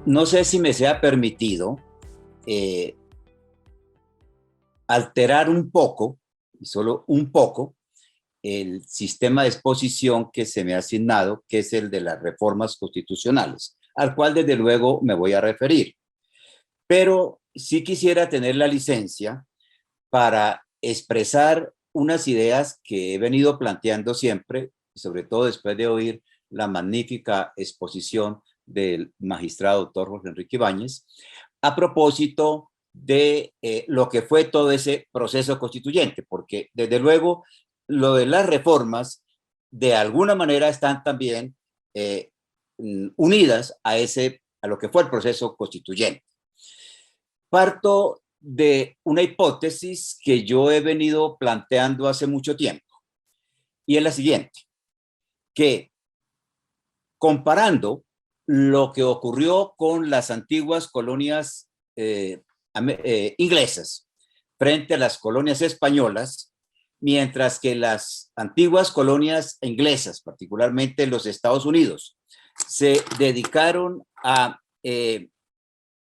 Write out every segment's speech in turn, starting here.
No sé si me sea permitido eh, alterar un poco, y solo un poco, el sistema de exposición que se me ha asignado, que es el de las reformas constitucionales, al cual desde luego me voy a referir. Pero sí quisiera tener la licencia para expresar unas ideas que he venido planteando siempre, sobre todo después de oír la magnífica exposición del magistrado doctor Jorge Enrique Ibáñez, a propósito de lo que fue todo ese proceso constituyente, porque desde luego lo de las reformas de alguna manera están también unidas a lo que fue el proceso constituyente. Parto de una hipótesis que yo he venido planteando hace mucho tiempo, y es la siguiente, que comparando lo que ocurrió con las antiguas colonias inglesas frente a las colonias españolas, mientras que las antiguas colonias inglesas, particularmente los Estados Unidos, se dedicaron a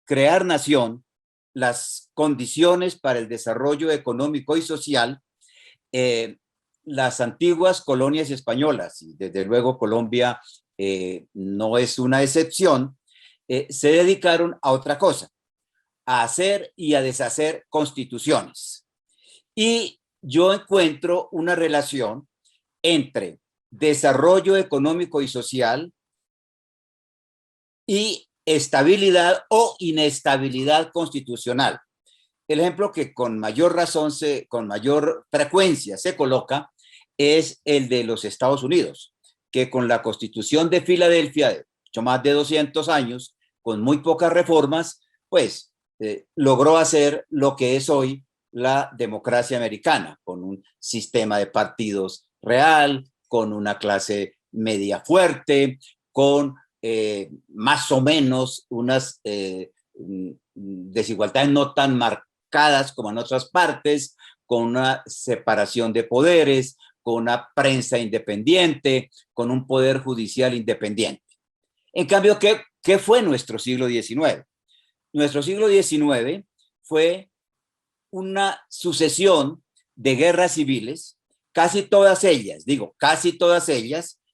crear nación, las condiciones para el desarrollo económico y social, las antiguas colonias españolas, y desde luego Colombia no es una excepción, se dedicaron a otra cosa, a hacer y a deshacer constituciones. Y yo encuentro una relación entre desarrollo económico y social y estabilidad o inestabilidad constitucional. El ejemplo que con mayor razón, con mayor frecuencia se coloca es el de los Estados Unidos, que con la Constitución de Filadelfia, de mucho más de 200 años, con muy pocas reformas, pues logró hacer lo que es hoy la democracia americana, con un sistema de partidos real, con una clase media fuerte, con más o menos unas desigualdades no tan marcadas como en otras partes, con una separación de poderes, con una prensa independiente, con un poder judicial independiente. En cambio, ¿qué fue nuestro siglo XIX? Nuestro siglo XIX fue una sucesión de guerras civiles, casi todas ellas,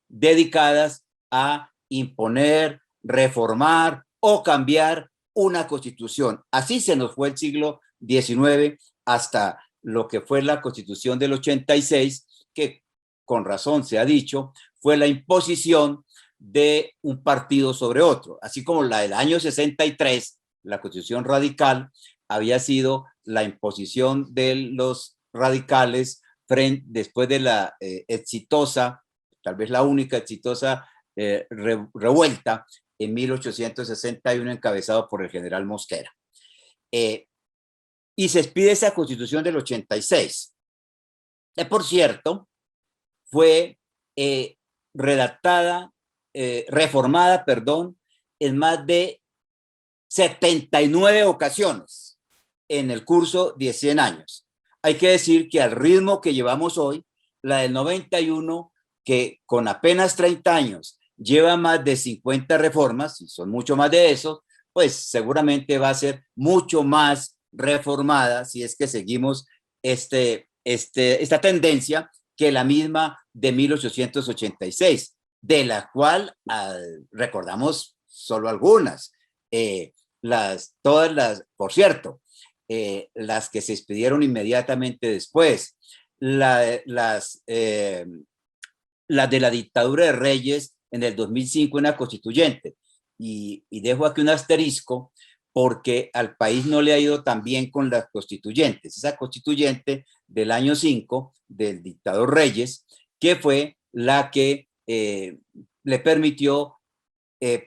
dedicadas a imponer, reformar o cambiar una constitución. Así se nos fue el siglo XIX hasta lo que fue la constitución del 86, que con razón se ha dicho, fue la imposición de un partido sobre otro, así como la del año 63, la constitución radical, había sido la imposición de los radicales después de la exitosa, tal vez la única exitosa revuelta en 1861 encabezado por el general Mosquera. Y se expide esa constitución del 86. Por cierto, fue reformada, en más de 79 ocasiones en el curso de 100 años. Hay que decir que al ritmo que llevamos hoy, la del 91, que con apenas 30 años lleva más de 50 reformas, y son mucho más de eso, pues seguramente va a ser mucho más reformada si es que seguimos esta tendencia que la misma de 1886, de la cual recordamos solo algunas. Todas las, por cierto, las que se expidieron inmediatamente después, las de la dictadura de Reyes en el 2005, una constituyente. Y dejo aquí un asterisco porque al país no le ha ido tan bien con las constituyentes. Esa constituyente del año 5, del dictador Reyes, que fue la que le permitió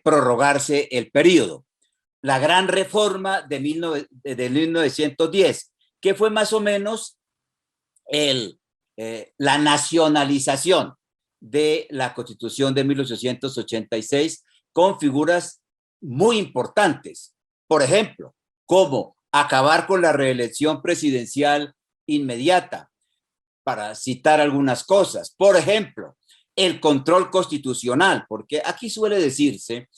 prorrogarse el periodo. La gran reforma de 1910, que fue más o menos la nacionalización de la Constitución de 1886 con figuras muy importantes. Por ejemplo, como acabar con la reelección presidencial inmediata, para citar algunas cosas. Por ejemplo, el control constitucional, porque aquí suele decirse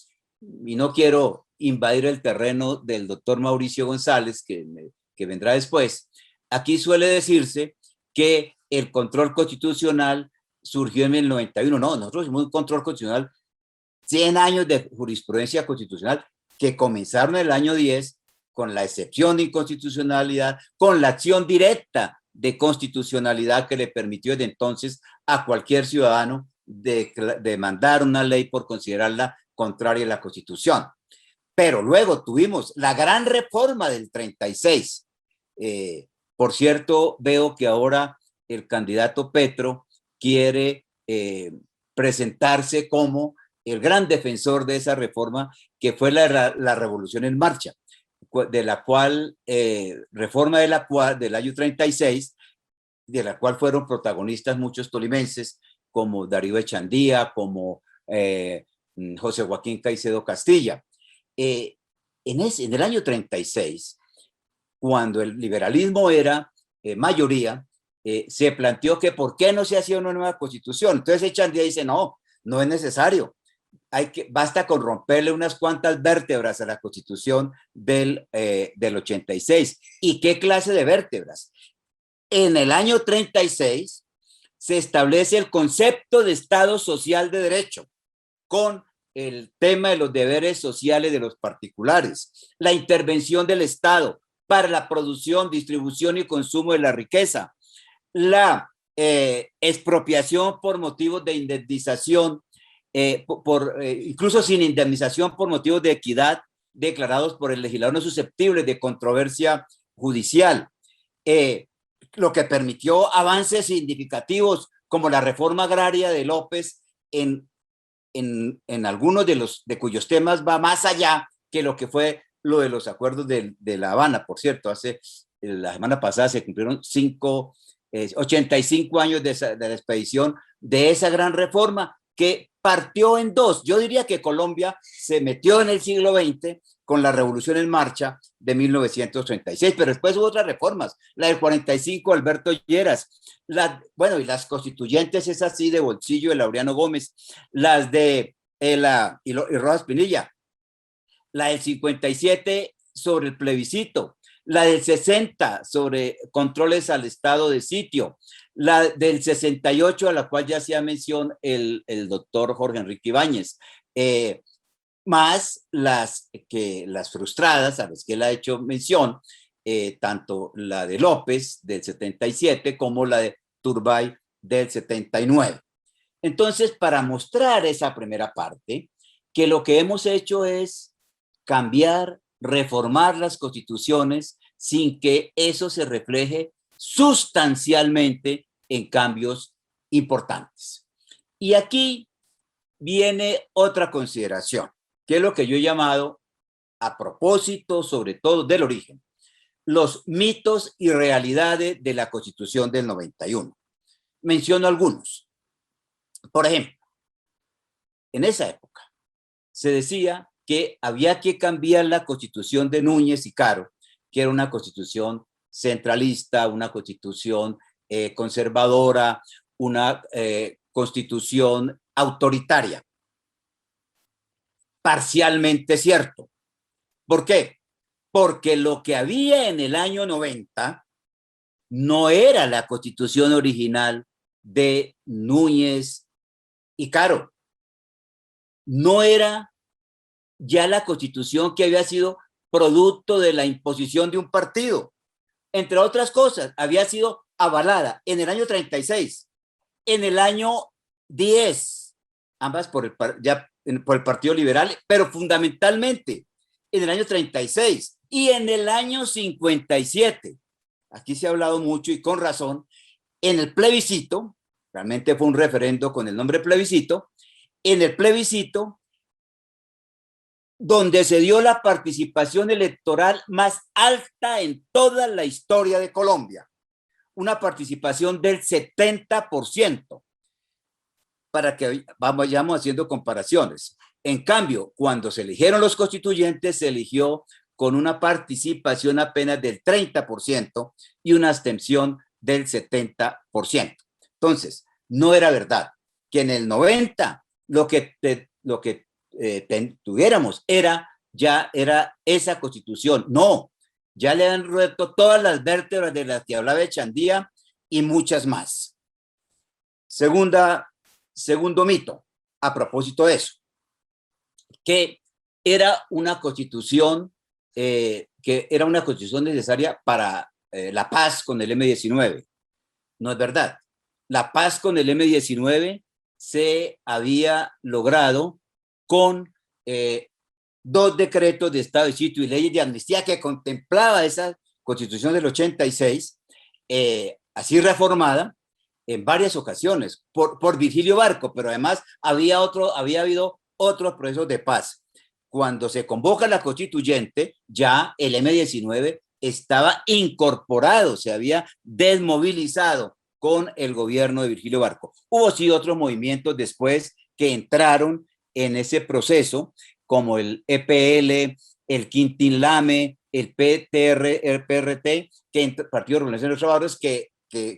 y no quiero invadir el terreno del doctor Mauricio González, que vendrá después, aquí suele decirse que el control constitucional surgió en el 91. No, nosotros hicimos un control constitucional, 100 años de jurisprudencia constitucional que comenzaron en el año 10 con la excepción de inconstitucionalidad, con la acción directa de constitucionalidad que le permitió desde entonces a cualquier ciudadano demandar una ley por considerarla contraria a la Constitución. Pero luego tuvimos la gran reforma del 36. Por cierto, veo que ahora el candidato Petro quiere presentarse como el gran defensor de esa reforma, que fue la Revolución en Marcha, de la cual, reforma del año 36, de la cual fueron protagonistas muchos tolimenses, como Darío Echandía, como José Joaquín Caicedo Castilla. En el año 36, cuando el liberalismo era mayoría, se planteó que por qué no se hacía una nueva constitución. Entonces Echandía dice, no, no es necesario. Basta con romperle unas cuantas vértebras a la constitución del 86. ¿Y qué clase de vértebras? En el año 36 se establece el concepto de Estado social de derecho, con el tema de los deberes sociales de los particulares, la intervención del Estado para la producción, distribución y consumo de la riqueza, la expropiación por motivos de indemnización, incluso sin indemnización por motivos de equidad declarados por el legislador no susceptibles de controversia judicial, lo que permitió avances significativos como la reforma agraria de López en algunos de cuyos temas va más allá que lo que fue lo de los acuerdos de La Habana. Por cierto, la semana pasada se cumplieron 85 años de la expedición de esa gran reforma que partió en dos. Yo diría que Colombia se metió en el siglo XX con la Revolución en Marcha de 1936, pero después hubo otras reformas, la del 45, Alberto Lleras, y las constituyentes, es así de bolsillo de Laureano Gómez, las de y Rojas Pinilla, la del 57 sobre el plebiscito, la del 60 sobre controles al estado de sitio, la del 68 a la cual ya hacía mención el doctor Jorge Enrique Ibáñez, más las frustradas a las que él ha hecho mención, tanto la de López del 77 como la de Turbay del 79. Entonces, para mostrar esa primera parte, que lo que hemos hecho es cambiar, reformar las constituciones sin que eso se refleje sustancialmente en cambios importantes. Y aquí viene otra consideración, que es lo que yo he llamado, a propósito sobre todo del origen, los mitos y realidades de la Constitución del 91. Menciono algunos. Por ejemplo, en esa época se decía que había que cambiar la Constitución de Núñez y Caro, que era una constitución centralista, una constitución conservadora, una constitución autoritaria. Parcialmente cierto. ¿Por qué? Porque lo que había en el año 90 no era la constitución original de Núñez y Caro. No era ya la constitución que había sido producto de la imposición de un partido. Entre otras cosas, había sido avalada en el año 36, en el año 10, ambas por el Partido Liberal, pero fundamentalmente en el año 36 y en el año 57. Aquí se ha hablado mucho y con razón, en el plebiscito, realmente fue un referendo con el nombre plebiscito, en el plebiscito donde se dio la participación electoral más alta en toda la historia de Colombia, una participación del 70%, para que vayamos haciendo comparaciones. En cambio, cuando se eligieron los constituyentes, se eligió con una participación apenas del 30% y una abstención del 70%. Entonces, no era verdad que en el 90 lo que tuviéramos, ya era esa constitución. No, ya le han roto todas las vértebras de las que hablaba Echandía y muchas más. Segundo mito, a propósito de eso, que era una constitución necesaria para la paz con el M-19. No es verdad. La paz con el M-19 se había logrado con 2 decretos de estado de sitio y leyes de amnistía que contemplaba esa constitución del 86, así reformada en varias ocasiones por Virgilio Barco, pero además había habido otros procesos de paz. Cuando se convoca la constituyente, ya el M-19 estaba incorporado, se había desmovilizado con el gobierno de Virgilio Barco. Hubo sí otros movimientos después que entraron en ese proceso, como el EPL, el Quintín Lame, el PTR, el PRT, Partido de Revolución de los Trabajadores, que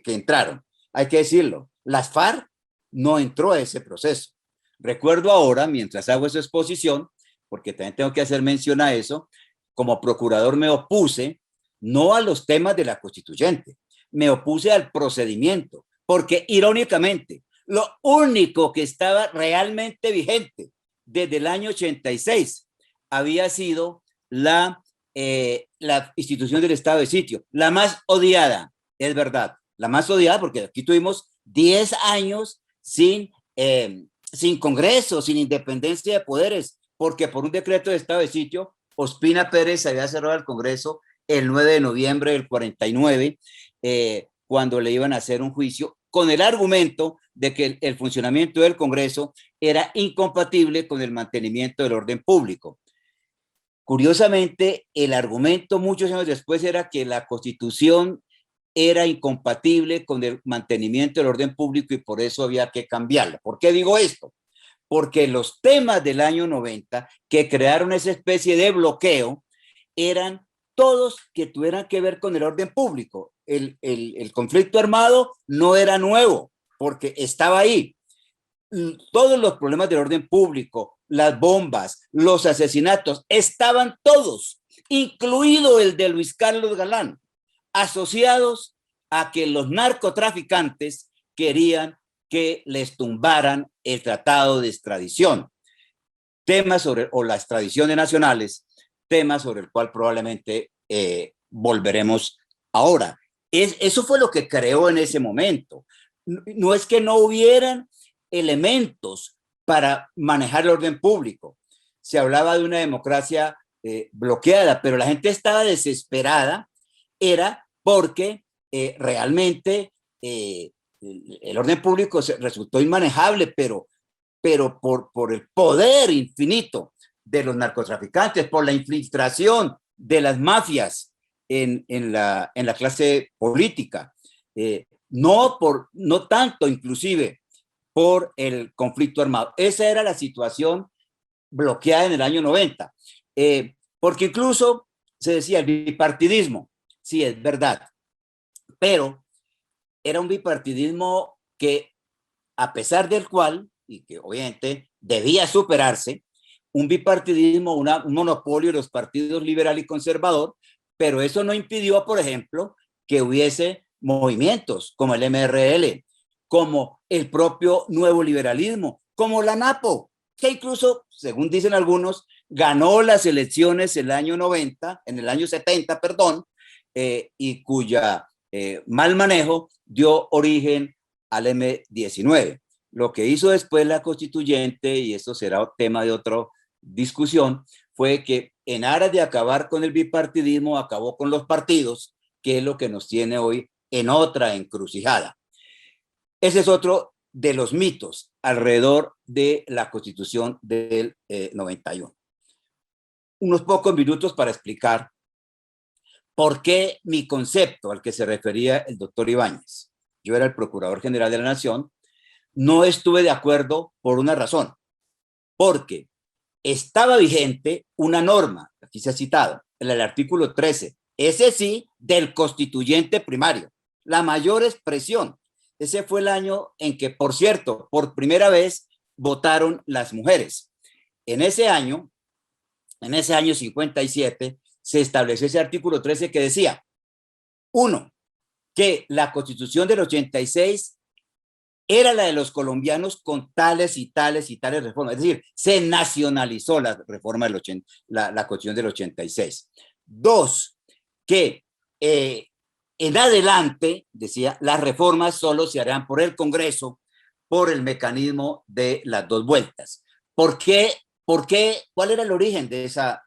entraron. Hay que decirlo, las FARC no entró a ese proceso. Recuerdo ahora, mientras hago esa exposición, porque también tengo que hacer mención a eso, como procurador me opuse no a los temas de la constituyente, me opuse al procedimiento, porque irónicamente, lo único que estaba realmente vigente desde el año 86 había sido la institución del estado de sitio, la más odiada, es verdad, la más odiada, porque aquí tuvimos 10 años sin Congreso, sin independencia de poderes, porque por un decreto de estado de sitio, Ospina Pérez había cerrado el Congreso el 9 de noviembre del 49, cuando le iban a hacer un juicio, con el argumento de que el funcionamiento del Congreso era incompatible con el mantenimiento del orden público. Curiosamente, el argumento muchos años después era que la Constitución era incompatible con el mantenimiento del orden público y por eso había que cambiarla. ¿Por qué digo esto? Porque los temas del año 90 que crearon esa especie de bloqueo eran todos que tuvieran que ver con el orden público. El conflicto armado no era nuevo, porque estaba ahí. Todos los problemas del orden público, las bombas, los asesinatos, estaban todos, incluido el de Luis Carlos Galán, asociados a que los narcotraficantes querían que les tumbaran el tratado de extradición. Temas o las tradiciones nacionales, temas sobre el cual probablemente volveremos ahora. Eso fue lo que creó en ese momento. No es que no hubieran elementos para manejar el orden público. Se hablaba de una democracia bloqueada, pero la gente estaba desesperada, era porque realmente el orden público resultó inmanejable, pero por el poder infinito de los narcotraficantes, por la infiltración de las mafias en la clase política, no tanto inclusive por el conflicto armado. Esa era la situación bloqueada en el año 90, porque incluso se decía el bipartidismo, sí, es verdad, pero era un bipartidismo que, a pesar del cual, y que obviamente debía superarse, un bipartidismo, un monopolio de los partidos liberal y conservador, pero eso no impidió, por ejemplo, que hubiese movimientos como el MRL, como el propio nuevo liberalismo, como la NAPO, que incluso, según dicen algunos, ganó las elecciones en el año 90, en el año 70, perdón, y cuya mal manejo dio origen al M-19. Lo que hizo después la constituyente, y esto será tema de otra discusión, fue que en aras de acabar con el bipartidismo, acabó con los partidos, que es lo que nos tiene hoy en otra encrucijada. Ese es otro de los mitos alrededor de la Constitución del 91. Unos pocos minutos para explicar por qué mi concepto al que se refería el doctor Ibáñez. Yo era el Procurador General de la Nación, no estuve de acuerdo por una razón, porque estaba vigente una norma, aquí se ha citado, en el artículo 13, ese sí, del constituyente primario, la mayor expresión. Ese fue el año en que, por cierto, por primera vez votaron las mujeres. en ese año 57, se estableció ese artículo 13 que decía, uno, que la Constitución del 86 era la de los colombianos con tales y tales y tales reformas. Es decir, se nacionalizó la reforma del la Constitución del 86. Dos, que en adelante, decía, las reformas solo se harán por el Congreso, por el mecanismo de las dos vueltas. ¿Por qué? ¿Cuál era el origen de esa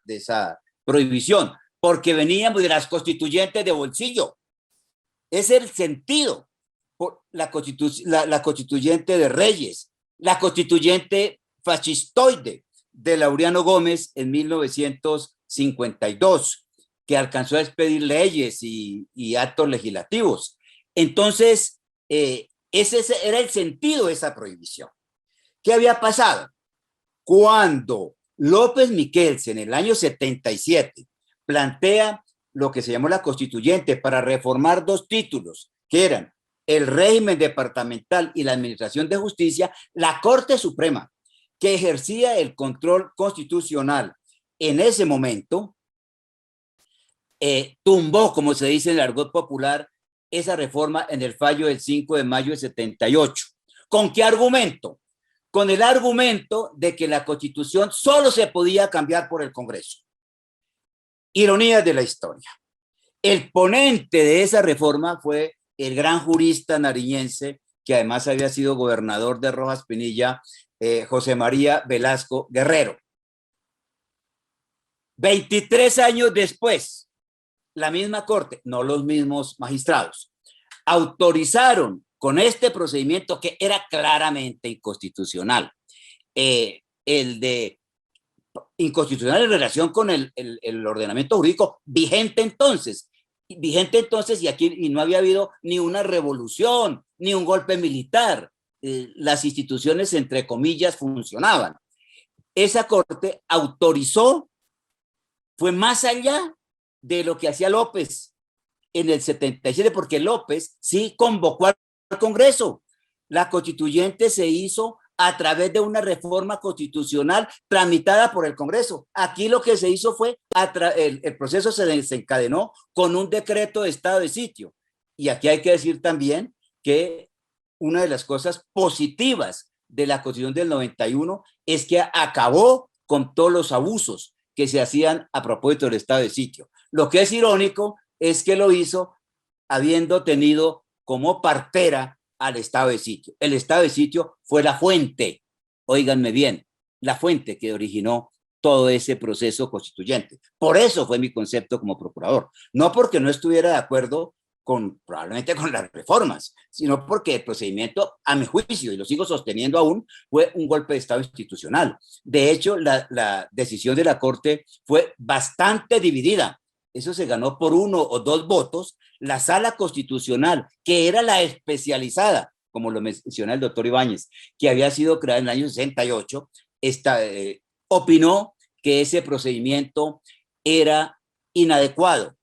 prohibición? Porque veníamos de las constituyentes de bolsillo. Ese es el sentido. La constituyente de Reyes, la constituyente fascistoide de Laureano Gómez en 1952, que alcanzó a expedir leyes y actos legislativos. Entonces, ese era el sentido de esa prohibición. ¿Qué había pasado? Cuando López Miquels en el año 77 plantea lo que se llamó la constituyente para reformar dos títulos, que eran el régimen departamental y la administración de justicia, la Corte Suprema, que ejercía el control constitucional en ese momento, tumbó, como se dice en el argot popular, esa reforma en el fallo del 5 de mayo del 78. ¿Con qué argumento? Con el argumento de que la Constitución solo se podía cambiar por el Congreso. Ironías de la historia. El ponente de esa reforma fue el gran jurista nariñense, que además había sido gobernador de Rojas Pinilla, José María Velasco Guerrero. 23 años después, la misma corte, no los mismos magistrados, autorizaron con este procedimiento que era claramente inconstitucional, el de inconstitucional en relación con el ordenamiento jurídico vigente entonces, y aquí no había habido ni una revolución, ni un golpe militar, las instituciones entre comillas funcionaban. Esa corte autorizó, fue más allá de lo que hacía López en el 77, porque López sí convocó al Congreso. La constituyente se hizo a través de una reforma constitucional tramitada por el Congreso. Aquí lo que se hizo fue, el proceso se desencadenó con un decreto de estado de sitio. Y aquí hay que decir también que una de las cosas positivas de la Constitución del 91 es que acabó con todos los abusos que se hacían a propósito del estado de sitio. Lo que es irónico es que lo hizo habiendo tenido como partera al estado de sitio. El estado de sitio fue la fuente, óiganme bien, la fuente que originó todo ese proceso constituyente. Por eso fue mi concepto como procurador, no porque no estuviera de acuerdo probablemente con las reformas, sino porque el procedimiento, a mi juicio, y lo sigo sosteniendo aún, fue un golpe de Estado institucional. De hecho, la decisión de la Corte fue bastante dividida. Eso se ganó por 1 o 2 votos. La Sala Constitucional, que era la especializada, como lo menciona el doctor Ibáñez, que había sido creada en el año 68, opinó que ese procedimiento era inadecuado.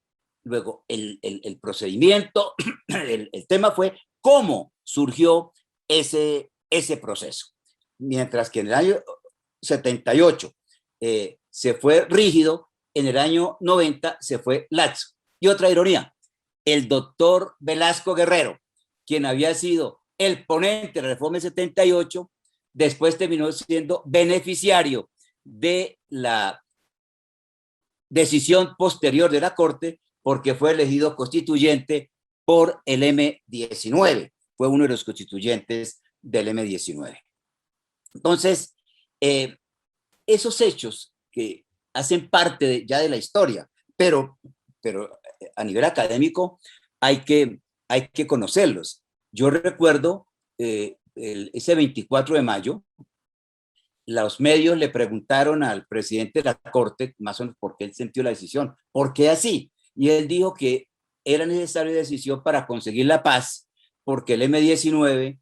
Luego, el procedimiento, el tema fue cómo surgió ese proceso. Mientras que en el año 78 se fue rígido, en el año 90 se fue laxo. Y otra ironía, el doctor Velasco Guerrero, quien había sido el ponente de la reforma del 78, después terminó siendo beneficiario de la decisión posterior de la Corte, porque fue elegido constituyente por el M19, fue uno de los constituyentes del M19. Entonces, esos hechos que hacen parte ya de la historia, pero a nivel académico hay que conocerlos. Yo recuerdo ese 24 de mayo, los medios le preguntaron al presidente de la Corte, más o menos, por qué él sintió la decisión, ¿por qué así? Y él dijo que era necesaria decisión para conseguir la paz, porque el M19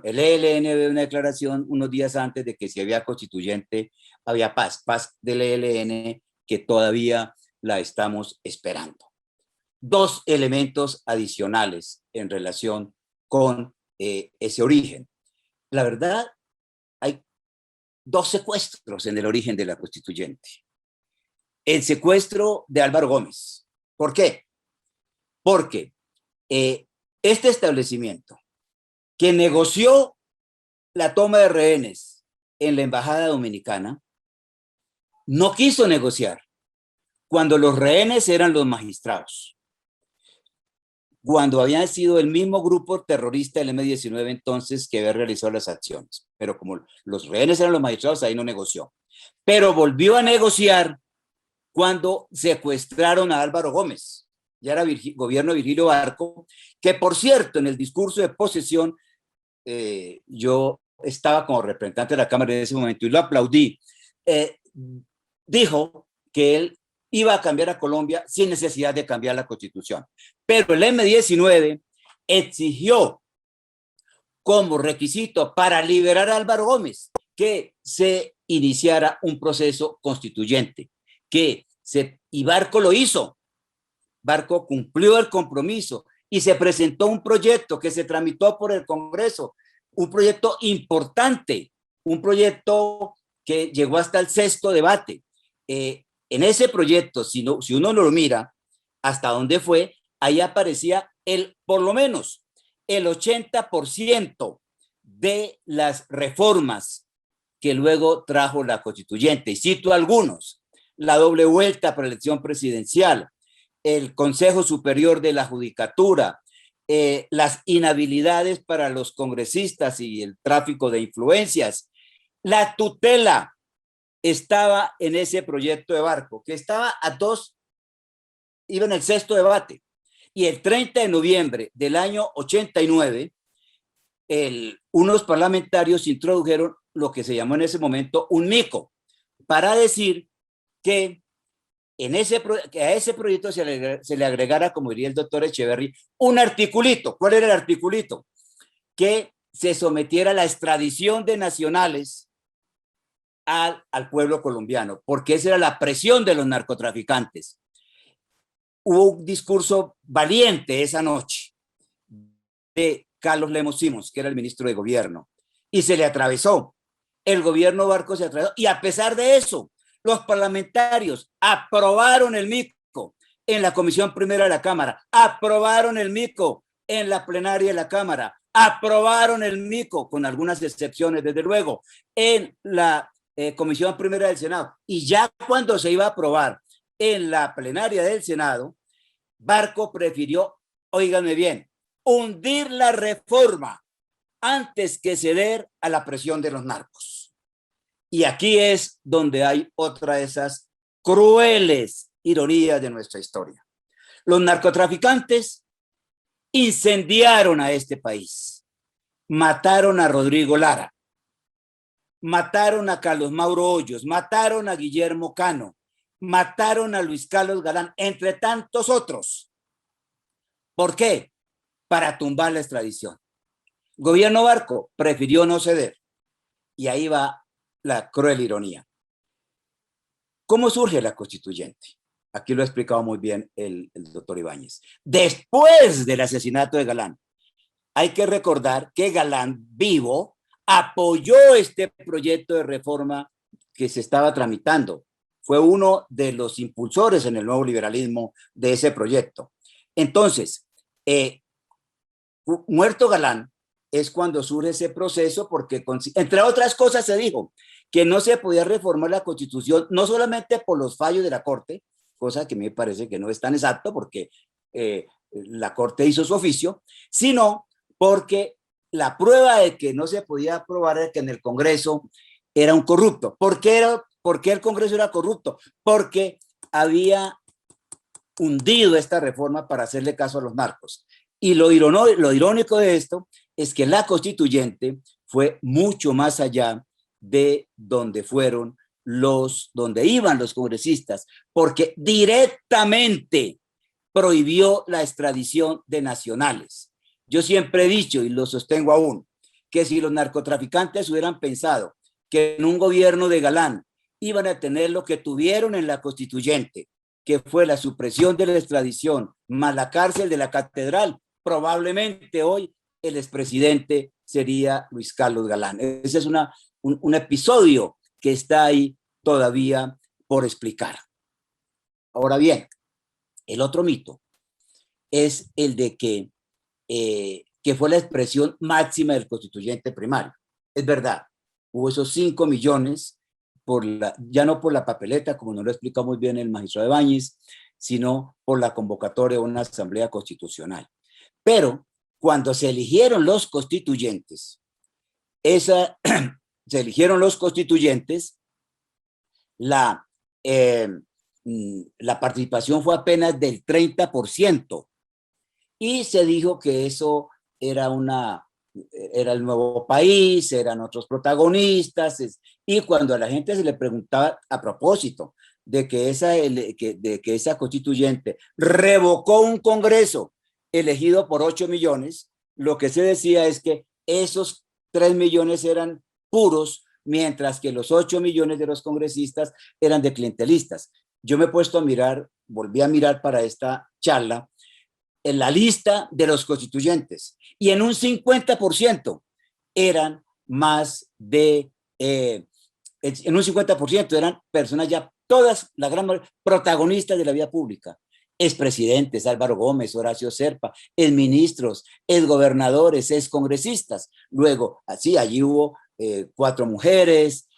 el ELN había una declaración unos días antes de que si había constituyente, había paz del ELN que todavía la estamos esperando. 2 elementos adicionales en relación con ese origen. La verdad, dos secuestros en el origen de la constituyente. El secuestro de Álvaro Gómez. ¿Por qué? Porque este establecimiento que negoció la toma de rehenes en la embajada dominicana no quiso negociar cuando los rehenes eran los magistrados, cuando había sido el mismo grupo terrorista del M-19 entonces que había realizado las acciones. Pero como los rehenes eran los magistrados, ahí no negoció. Pero volvió a negociar cuando secuestraron a Álvaro Gómez. Ya era gobierno de Virgilio Barco, que por cierto, en el discurso de posesión, yo estaba como representante de la Cámara en ese momento y lo aplaudí. Dijo que él iba a cambiar a Colombia sin necesidad de cambiar la Constitución. Pero el M-19 exigió como requisito para liberar a Álvaro Gómez que se iniciara un proceso constituyente, y Barco lo hizo. Barco cumplió el compromiso y se presentó un proyecto que se tramitó por el Congreso, un proyecto importante, un proyecto que llegó hasta el sexto debate. En ese proyecto, si uno lo mira, hasta dónde fue, ahí aparecía por lo menos el 80% de las reformas que luego trajo la constituyente. Y cito algunos: la doble vuelta para elección presidencial, el Consejo Superior de la Judicatura, las inhabilidades para los congresistas y el tráfico de influencias, la tutela estaba en ese proyecto de Barco, que estaba iba en el sexto debate. Y el 30 de noviembre del año 89, unos parlamentarios introdujeron lo que se llamó en ese momento un mico, para decir que a ese proyecto se le agregara, como diría el doctor Echeverry, un articulito. ¿Cuál era el articulito? Que se sometiera a la extradición de nacionales al pueblo colombiano, porque esa era la presión de los narcotraficantes. Hubo un discurso valiente esa noche de Carlos Lemos Simons, que era el ministro de gobierno, y se le atravesó. El gobierno Barco se atravesó, y a pesar de eso, los parlamentarios aprobaron el MICO en la Comisión Primera de la Cámara, aprobaron el MICO en la plenaria de la Cámara, aprobaron el MICO, con algunas excepciones, desde luego, en la Comisión Primera del Senado. Y ya cuando se iba a aprobar en la plenaria del Senado, Barco prefirió, óiganme bien, hundir la reforma antes que ceder a la presión de los narcos. Y aquí es donde hay otra de esas crueles ironías de nuestra historia. Los narcotraficantes incendiaron a este país, mataron a Rodrigo Lara, mataron a Carlos Mauro Hoyos, mataron a Guillermo Cano, mataron a Luis Carlos Galán, entre tantos otros. ¿Por qué? Para tumbar la extradición. Gobierno Barco prefirió no ceder. Y ahí va la cruel ironía. ¿Cómo surge la constituyente? Aquí lo ha explicado muy bien el doctor Ibáñez. Después del asesinato de Galán, hay que recordar que Galán, vivo, apoyó este proyecto de reforma que se estaba tramitando. Fue uno de los impulsores en el nuevo liberalismo de ese proyecto. Entonces, muerto Galán, es cuando surge ese proceso, porque entre otras cosas se dijo que no se podía reformar la Constitución, no solamente por los fallos de la Corte, cosa que me parece que no es tan exacto, porque la Corte hizo su oficio, sino porque la prueba de que no se podía aprobar era que en el Congreso era un corrupto. ¿Por qué el Congreso era corrupto? Porque había hundido esta reforma para hacerle caso a los narcos. Y lo irónico de esto es que la constituyente fue mucho más allá de donde iban los congresistas, porque directamente prohibió la extradición de nacionales. Yo siempre he dicho, y lo sostengo aún, que si los narcotraficantes hubieran pensado que en un gobierno de Galán iban a tener lo que tuvieron en la constituyente, que fue la supresión de la extradición, más la cárcel de la catedral, probablemente hoy el expresidente sería Luis Carlos Galán. Ese es un episodio que está ahí todavía por explicar. Ahora bien, el otro mito es el de que fue la expresión máxima del constituyente primario. Es verdad, hubo esos 5 millones, ya no por la papeleta, como nos lo explicó muy bien el magistrado Ibáñez, sino por la convocatoria de una asamblea constitucional. Pero cuando se eligieron los constituyentes, se eligieron los constituyentes, la participación fue apenas del 30%, y se dijo que eso era el nuevo país, eran otros protagonistas, y cuando a la gente se le preguntaba a propósito de que esa constituyente revocó un Congreso elegido por 8 millones, lo que se decía es que esos 3 millones eran puros, mientras que los 8 millones de los congresistas eran de clientelistas. Yo me he puesto a mirar, volví a mirar para esta charla, en la lista de los constituyentes, y en un 50% eran más de, en un 50% eran personas ya, todas, la gran mayoría, protagonistas de la vida pública, expresidentes, Álvaro Gómez, Horacio Serpa, exministros, exgobernadores, excongresistas. Luego, así, allí hubo 4 mujeres,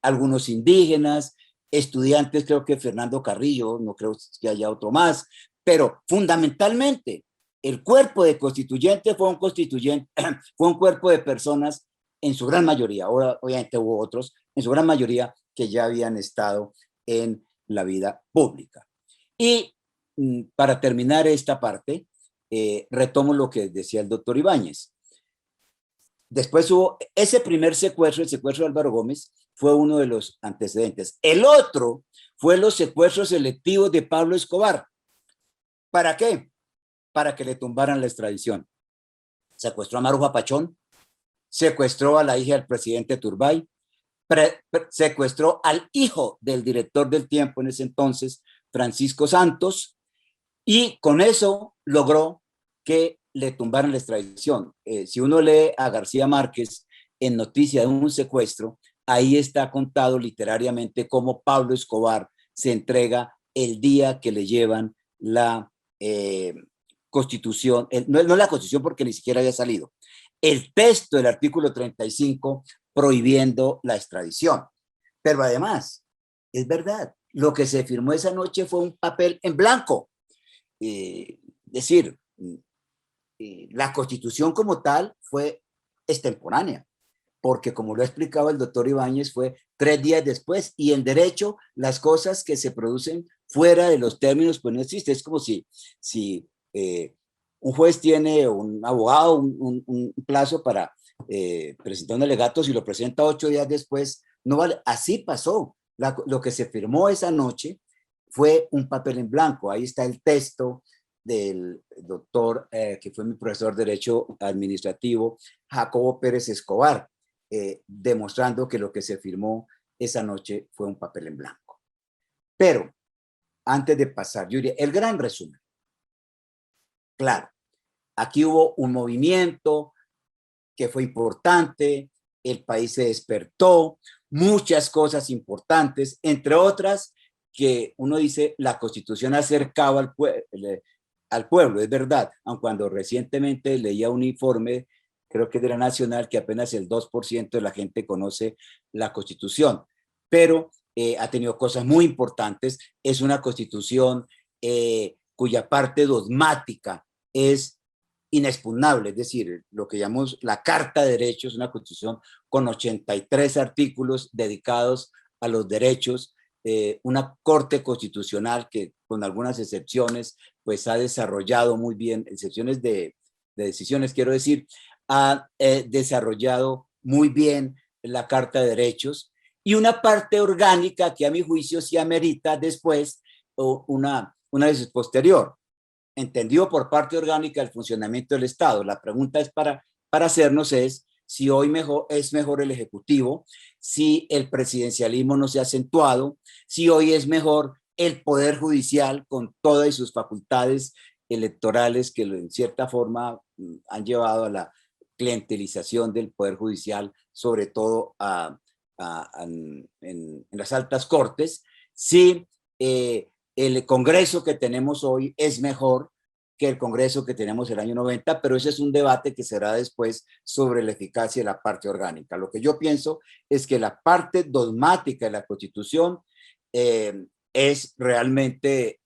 algunos indígenas, estudiantes, creo que Fernando Carrillo, no creo que haya otro más, pero fundamentalmente el cuerpo de constituyente fue un cuerpo de personas en su gran mayoría, ahora obviamente hubo otros, en su gran mayoría que ya habían estado en la vida pública. Y para terminar esta parte, retomo lo que decía el doctor Ibáñez. Después hubo ese primer secuestro, el secuestro de Álvaro Gómez, fue uno de los antecedentes. El otro fue los secuestros selectivos de Pablo Escobar. ¿Para qué? Para que le tumbaran la extradición. Secuestró a Maruja Pachón, secuestró a la hija del presidente Turbay, secuestró al hijo del director del Tiempo en ese entonces, Francisco Santos, y con eso logró que le tumbaran la extradición. Si uno lee a García Márquez en Noticia de un secuestro, ahí está contado literariamente cómo Pablo Escobar se entrega el día que le llevan la Constitución, no la Constitución porque ni siquiera había salido, el texto del artículo 35 prohibiendo la extradición. Pero además, es verdad, lo que se firmó esa noche fue un papel en blanco. Decir, la Constitución como tal fue extemporánea, porque como lo ha explicado el doctor Ibáñez, fue 3 días después, y en derecho las cosas que se producen fuera de los términos pues no existe. Es como si un juez tiene un abogado un plazo para presentar un alegato, si lo presenta 8 días después, no vale. Así pasó. Lo que se firmó esa noche fue un papel en blanco. Ahí está el texto del doctor, que fue mi profesor de Derecho Administrativo, Jacobo Pérez Escobar, demostrando que lo que se firmó esa noche fue un papel en blanco. Pero, antes de pasar, yo diría, el gran resumen. Claro, aquí hubo un movimiento que fue importante, el país se despertó, muchas cosas importantes, entre otras que uno dice la Constitución acercaba al pueblo, es verdad, aun cuando recientemente leía un informe, creo que de la Nacional, que apenas el 2% de la gente conoce la Constitución, pero ha tenido cosas muy importantes. Es una Constitución cuya parte dogmática es inexpugnable, es decir, lo que llamamos la Carta de Derechos, una Constitución con 83 artículos dedicados a los derechos, una Corte Constitucional que con algunas excepciones pues ha desarrollado muy bien, excepciones de decisiones quiero decir, ha desarrollado muy bien la Carta de Derechos, y una parte orgánica que a mi juicio sí amerita después una vez posterior, entendido por parte orgánica el funcionamiento del Estado. La pregunta es para hacernos es si hoy es mejor el Ejecutivo, si el presidencialismo no se ha acentuado, si hoy es mejor el Poder Judicial con todas sus facultades electorales que en cierta forma han llevado a la clientelización del Poder Judicial, sobre todo a en las altas cortes, si el Congreso que tenemos hoy es mejor que el Congreso que tenemos el año 90, pero ese es un debate que será después sobre la eficacia de la parte orgánica. Lo que yo pienso es que la parte dogmática de la Constitución es realmente,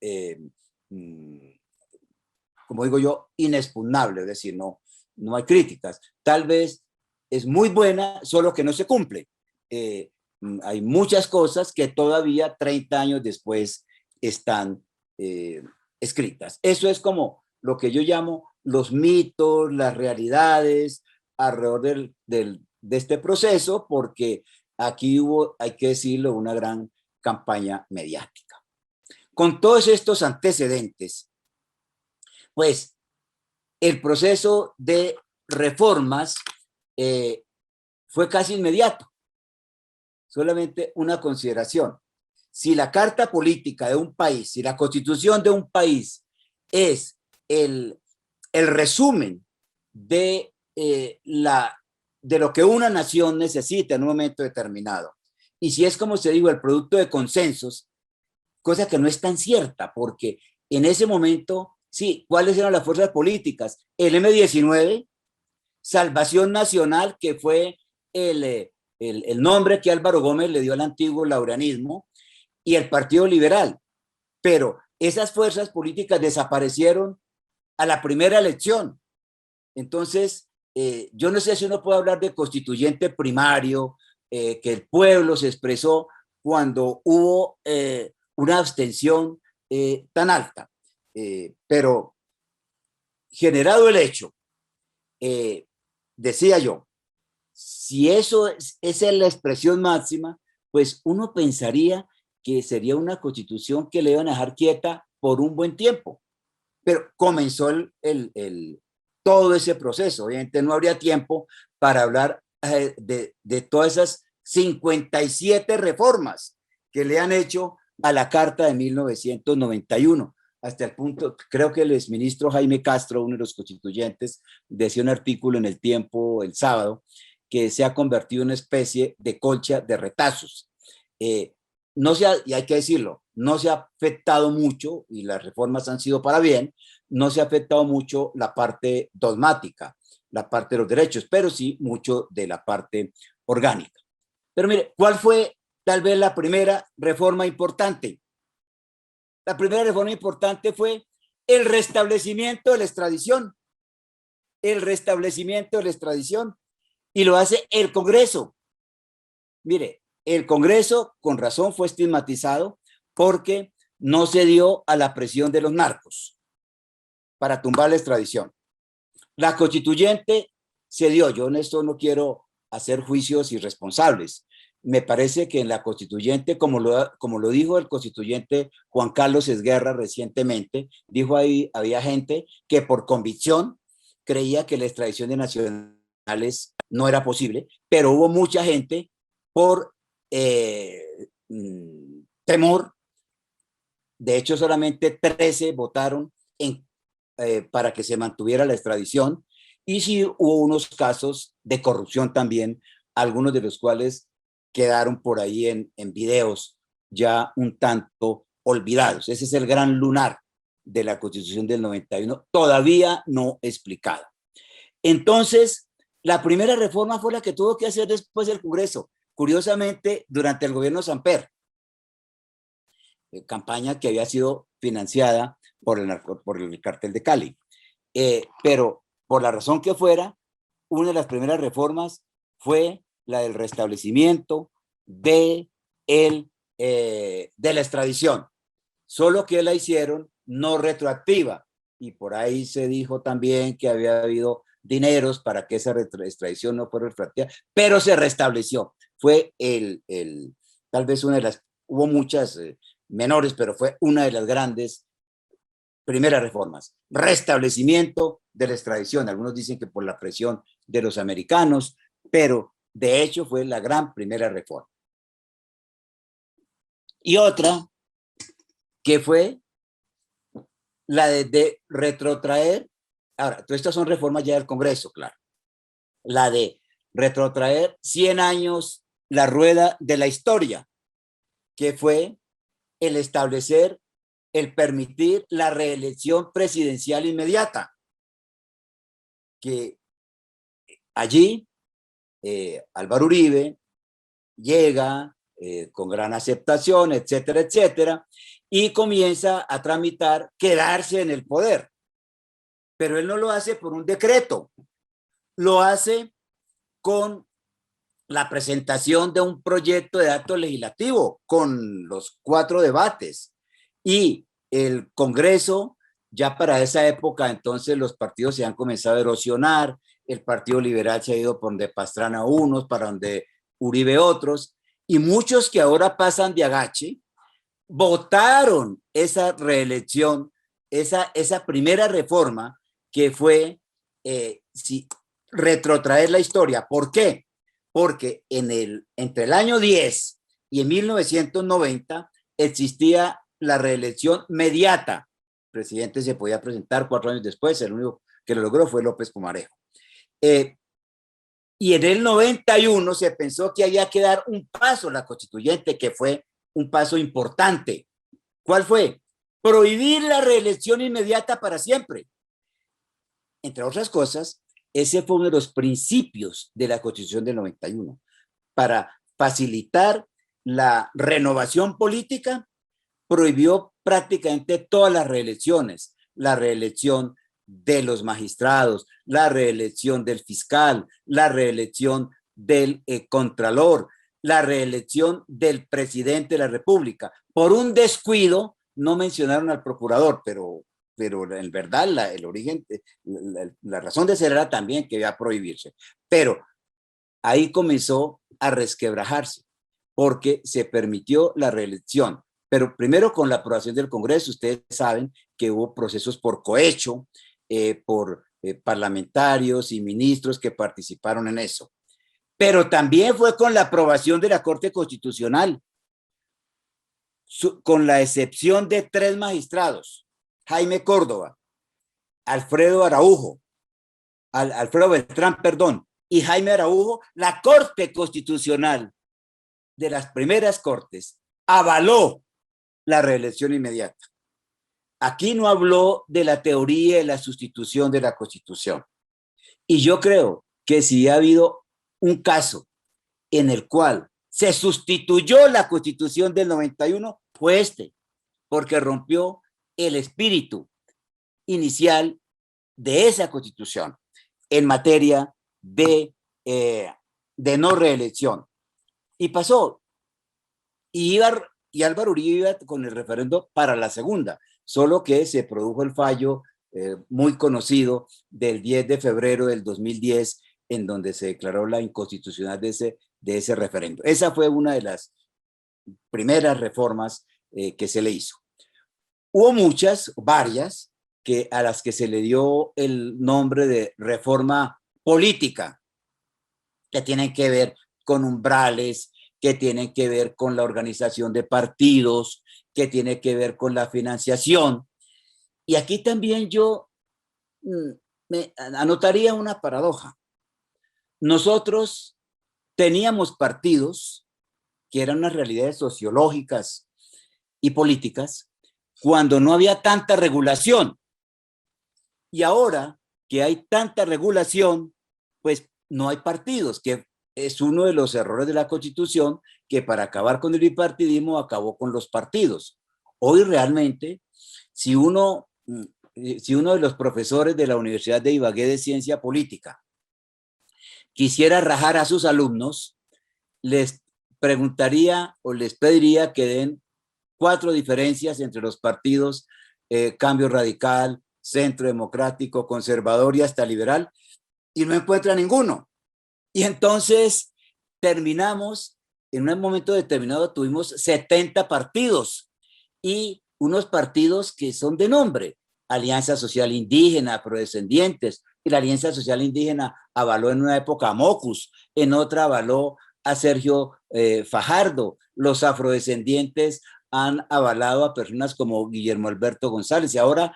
como digo yo, inexpugnable, es decir, no hay críticas. Tal vez es muy buena, solo que no se cumple. Hay muchas cosas que todavía 30 años después están escritas. Eso es como lo que yo llamo los mitos, las realidades alrededor de este proceso, porque aquí hubo, hay que decirlo, una gran campaña mediática. Con todos estos antecedentes, pues el proceso de reformas fue casi inmediato. Solamente una consideración. Si la carta política de un país, si la constitución de un país es el resumen de, de lo que una nación necesita en un momento determinado, y si es, como se dijo, el producto de consensos, cosa que no es tan cierta, porque en ese momento, sí, ¿cuáles eran las fuerzas políticas? El M-19, Salvación Nacional, que fue el nombre que Álvaro Gómez le dio al antiguo laureanismo, y el Partido Liberal. Pero esas fuerzas políticas desaparecieron a la primera elección. Entonces, yo no sé si uno puede hablar de constituyente primario, que el pueblo se expresó cuando hubo una abstención tan alta. Pero generado el hecho, decía yo, si eso esa es la expresión máxima, pues uno pensaría que sería una constitución que le iban a dejar quieta por un buen tiempo. Pero comenzó todo ese proceso. Obviamente no habría tiempo para hablar de todas esas 57 reformas que le han hecho a la Carta de 1991. Hasta el punto, creo que el exministro Jaime Castro, uno de los constituyentes, decía un artículo en El Tiempo el sábado, que se ha convertido en una especie de colcha de retazos. No se ha, y hay que decirlo, no se ha afectado mucho, y las reformas han sido para bien, no se ha afectado mucho la parte dogmática, la parte de los derechos, pero sí mucho de la parte orgánica. Pero mire, ¿cuál fue tal vez la primera reforma importante? La primera reforma importante fue el restablecimiento de la extradición. El restablecimiento de la extradición. Y lo hace el Congreso. Mire, el Congreso con razón fue estigmatizado porque no se dio a la presión de los narcos para tumbar la extradición. La constituyente se dio. Yo en esto no quiero hacer juicios irresponsables. Me parece que en la constituyente, como lo dijo el constituyente Juan Carlos Esguerra recientemente, dijo ahí, había gente que por convicción creía que la extradición de nacionales no era posible, pero hubo mucha gente por temor. De hecho, solamente 13 votaron para que se mantuviera la extradición, y sí hubo unos casos de corrupción también, algunos de los cuales quedaron por ahí en videos ya un tanto olvidados. Ese es el gran lunar de la Constitución del 91, todavía no explicada. Entonces, la primera reforma fue la que tuvo que hacer después el Congreso, curiosamente durante el gobierno Samper, campaña que había sido financiada por el cartel de Cali. Pero por la razón que fuera, una de las primeras reformas fue la del restablecimiento de la extradición, solo que la hicieron no retroactiva, y por ahí se dijo también que había habido dineros para que esa extradición no fuera retroactiva, pero se restableció. Fue tal vez una de las, hubo muchas menores, pero fue una de las grandes primeras reformas. Restablecimiento de la extradición. Algunos dicen que por la presión de los americanos, pero de hecho fue la gran primera reforma. Y otra que fue la de retrotraer. Ahora, todas estas son reformas ya del Congreso, claro. La de retrotraer 100 años la rueda de la historia, que fue el establecer, el permitir la reelección presidencial inmediata, que allí Álvaro Uribe llega con gran aceptación, etcétera, etcétera, y comienza a tramitar quedarse en el poder. Pero él no lo hace por un decreto, lo hace con la presentación de un proyecto de acto legislativo con los 4 debates, y el Congreso, ya para esa época entonces los partidos se han comenzado a erosionar, el Partido Liberal se ha ido por donde Pastrana unos, para donde Uribe otros, y muchos que ahora pasan de agache votaron esa reelección, esa primera reforma que fue retrotraer la historia. ¿Por qué? Porque entre el año 10 y en 1990 existía la reelección mediata. El presidente se podía presentar 4 años después, el único que lo logró fue López Pumarejo. Y en el 91 se pensó que había que dar un paso a la constituyente, que fue un paso importante. ¿Cuál fue? Prohibir la reelección inmediata para siempre. Entre otras cosas, ese fue uno de los principios de la Constitución del 91, para facilitar la renovación política. Prohibió prácticamente todas las reelecciones, la reelección de los magistrados, la reelección del fiscal, la reelección del contralor, la reelección del presidente de la República. Por un descuido no mencionaron al procurador, pero en verdad el origen, la razón de ser era también que iba a prohibirse. Pero ahí comenzó a resquebrajarse, porque se permitió la reelección. Pero primero con la aprobación del Congreso. Ustedes saben que hubo procesos por cohecho, por parlamentarios y ministros que participaron en eso. Pero también fue con la aprobación de la Corte Constitucional, con la excepción de 3 magistrados, Jaime Córdoba, Alfredo Beltrán, y Jaime Araujo. La Corte Constitucional, de las primeras cortes, avaló la reelección inmediata. Aquí no habló de la teoría de la sustitución de la Constitución. Y yo creo que si ha habido un caso en el cual se sustituyó la Constitución del 91, fue este, porque rompió el espíritu inicial de esa Constitución en materia de no reelección. Y pasó. Y Álvaro Uribe iba con el referendo para la segunda, solo que se produjo el fallo muy conocido del 10 de febrero del 2010, en donde se declaró la inconstitucionalidad de ese referendo. Esa fue una de las primeras reformas que se le hizo. Hubo varias, a las que se le dio el nombre de reforma política, que tienen que ver con umbrales, que tienen que ver con la organización de partidos, que tiene que ver con la financiación. Y aquí también yo me anotaría una paradoja. Nosotros teníamos partidos que eran unas realidades sociológicas y políticas cuando no había tanta regulación. Y ahora que hay tanta regulación, pues no hay partidos, que es uno de los errores de la Constitución, que para acabar con el bipartidismo acabó con los partidos. Hoy realmente, si uno de los profesores de la Universidad de Ibagué de Ciencia Política quisiera rajar a sus alumnos, les preguntaría o les pediría que den 4 diferencias entre los partidos Cambio Radical, Centro Democrático, Conservador y hasta Liberal, y no encuentra ninguno. Y entonces terminamos, en un momento determinado tuvimos 70 partidos, y unos partidos que son de nombre: Alianza Social Indígena, Afrodescendientes, y la Alianza Social Indígena avaló en una época a Mocus, en otra avaló a Sergio Fajardo. Los afrodescendientes han avalado a personas como Guillermo Alberto González, y ahora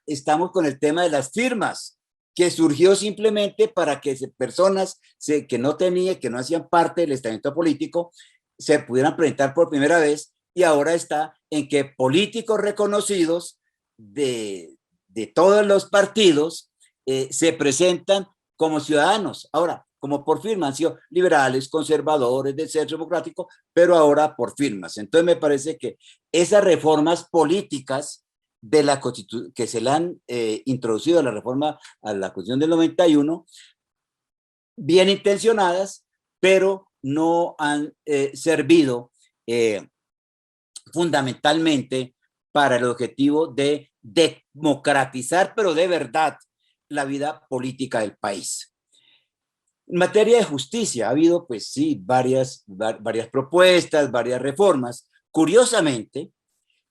estamos con el tema de las firmas. que surgió simplemente para que personas que no tenían, que no hacían parte del estamento político, se pudieran presentar por primera vez, y ahora está en que políticos reconocidos de todos los partidos se presentan como ciudadanos. Ahora, como por firma, han sido liberales, conservadores, del centro democrático, pero ahora por firmas. Entonces me parece que esas reformas políticas de la que se le han introducido a la reforma a la Constitución del 91, bien intencionadas, pero no han servido fundamentalmente para el objetivo de democratizar, pero de verdad, la vida política del país. En materia de justicia ha habido, pues sí, varias propuestas, varias reformas. Curiosamente,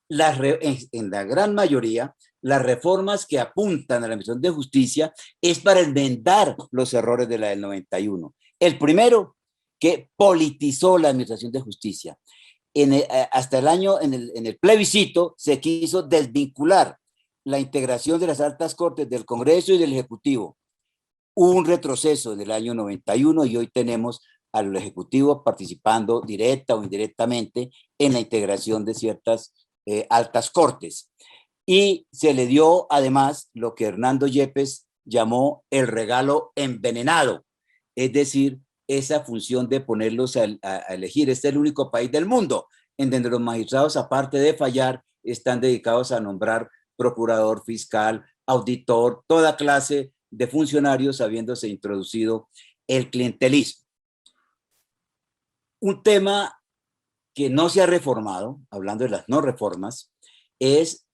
en la gran mayoría, las reformas que apuntan a la misión de justicia es para enmendar los errores de la del 91. El primero, que politizó la administración de justicia. Hasta el año, en el plebiscito, se quiso desvincular la integración de las altas cortes del Congreso y del Ejecutivo. Hubo un retroceso en el año 91 y hoy tenemos al Ejecutivo participando directa o indirectamente en la integración de ciertas altas cortes. Y se le dio además lo que Hernando Yepes llamó el regalo envenenado, es decir, esa función de ponerlos a elegir. Este es el único país del mundo en donde los magistrados, aparte de fallar, están dedicados a nombrar procurador, fiscal, auditor, toda clase de funcionarios, habiéndose introducido el clientelismo. Un tema que no se ha reformado, hablando de las no reformas, es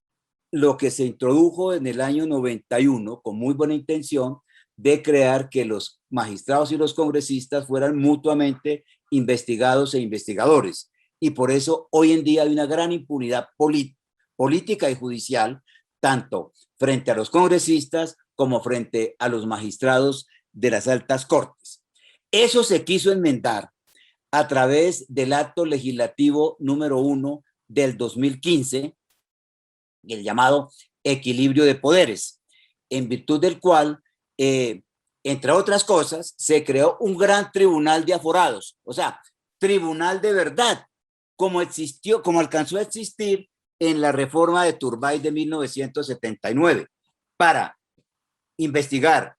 lo que se introdujo en el año 91 con muy buena intención de crear que los magistrados y los congresistas fueran mutuamente investigados e investigadores. Y por eso hoy en día hay una gran impunidad política y judicial, tanto frente a los congresistas como frente a los magistrados de las altas cortes. Eso se quiso enmendar a través del acto legislativo número 1 del 2015, el llamado equilibrio de poderes, en virtud del cual, entre otras cosas, se creó un gran tribunal de aforados, o sea, tribunal de verdad, como existió, como alcanzó a existir en la reforma de Turbay de 1979, para investigar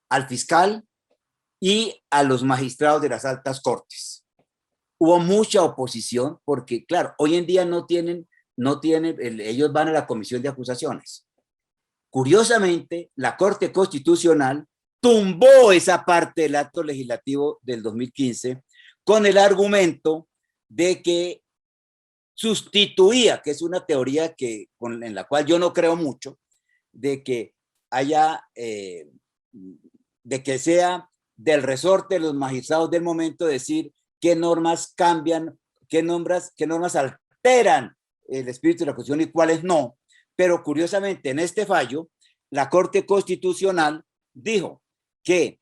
al fiscal y a los magistrados de las altas cortes. Hubo mucha oposición porque, claro, hoy en día no tienen, ellos van a la comisión de acusaciones. Curiosamente, la Corte Constitucional tumbó esa parte del acto legislativo del 2015 con el argumento de que sustituía, que es una teoría en la cual yo no creo mucho, de que haya, de que sea del resorte de los magistrados del momento decir qué normas cambian, qué normas alteran el espíritu de la Constitución y cuáles no. Pero curiosamente, en este fallo, la Corte Constitucional dijo que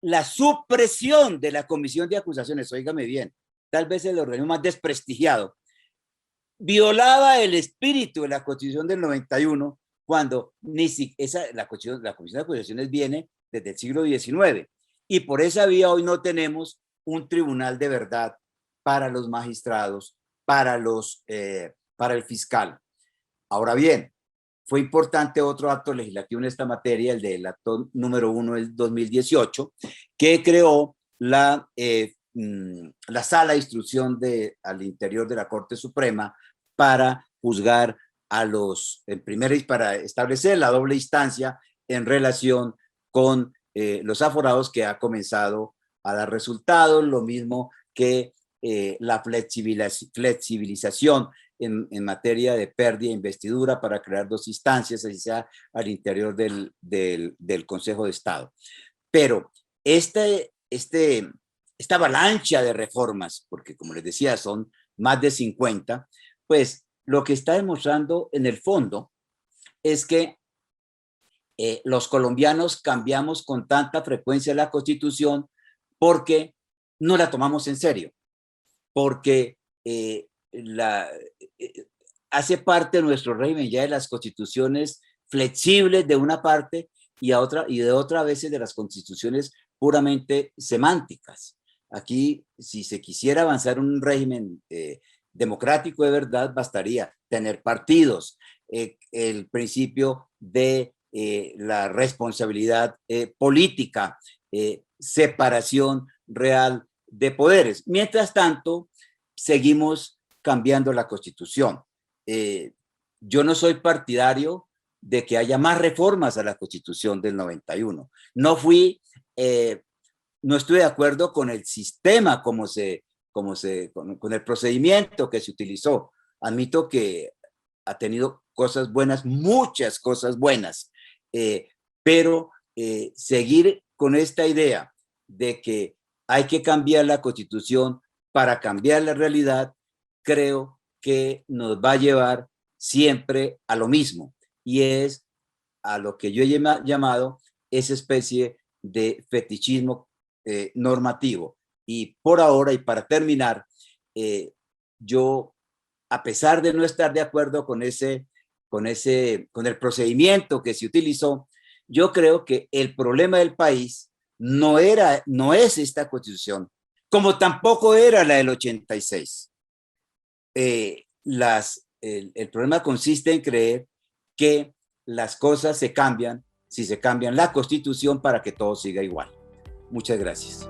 la supresión de la comisión de acusaciones, óigame bien, tal vez el organismo más desprestigiado, violaba el espíritu de la Constitución del 91, cuando la comisión de acusaciones viene desde el siglo XIX. Y por esa vía hoy no tenemos un tribunal de verdad para los magistrados, para el fiscal. Ahora bien, fue importante otro acto legislativo en esta materia, el del acto número 1 del 2018, que creó la sala de instrucción al interior de la Corte Suprema para juzgar para establecer la doble instancia en relación con los aforados, que ha comenzado a dar resultados, lo mismo que la flexibilización en materia de pérdida de investidura para crear dos instancias, así sea al interior del Consejo de Estado. Pero esta avalancha de reformas, porque como les decía, son más de 50, pues lo que está demostrando en el fondo es que los colombianos cambiamos con tanta frecuencia la Constitución porque no la tomamos en serio, porque hace parte de nuestro régimen ya de las constituciones flexibles de una parte y de otra a veces de las constituciones puramente semánticas. Aquí, si se quisiera avanzar un régimen democrático de verdad, bastaría tener partidos, el principio de la responsabilidad política, separación real de poderes. Mientras tanto, seguimos cambiando la Constitución. Yo no soy partidario de que haya más reformas a la Constitución del 91. No estuve de acuerdo con el sistema con el procedimiento que se utilizó. Admito que ha tenido cosas buenas, muchas cosas buenas, pero seguir con esta idea de que hay que cambiar la Constitución para cambiar la realidad, creo que nos va a llevar siempre a lo mismo, y es a lo que yo he llamado esa especie de fetichismo normativo. Y por ahora, y para terminar, yo, a pesar de no estar de acuerdo con el procedimiento que se utilizó, yo creo que el problema del país no es esta Constitución, como tampoco era la del 86. El problema consiste en creer que las cosas se cambian si se cambian la Constitución para que todo siga igual. Muchas gracias.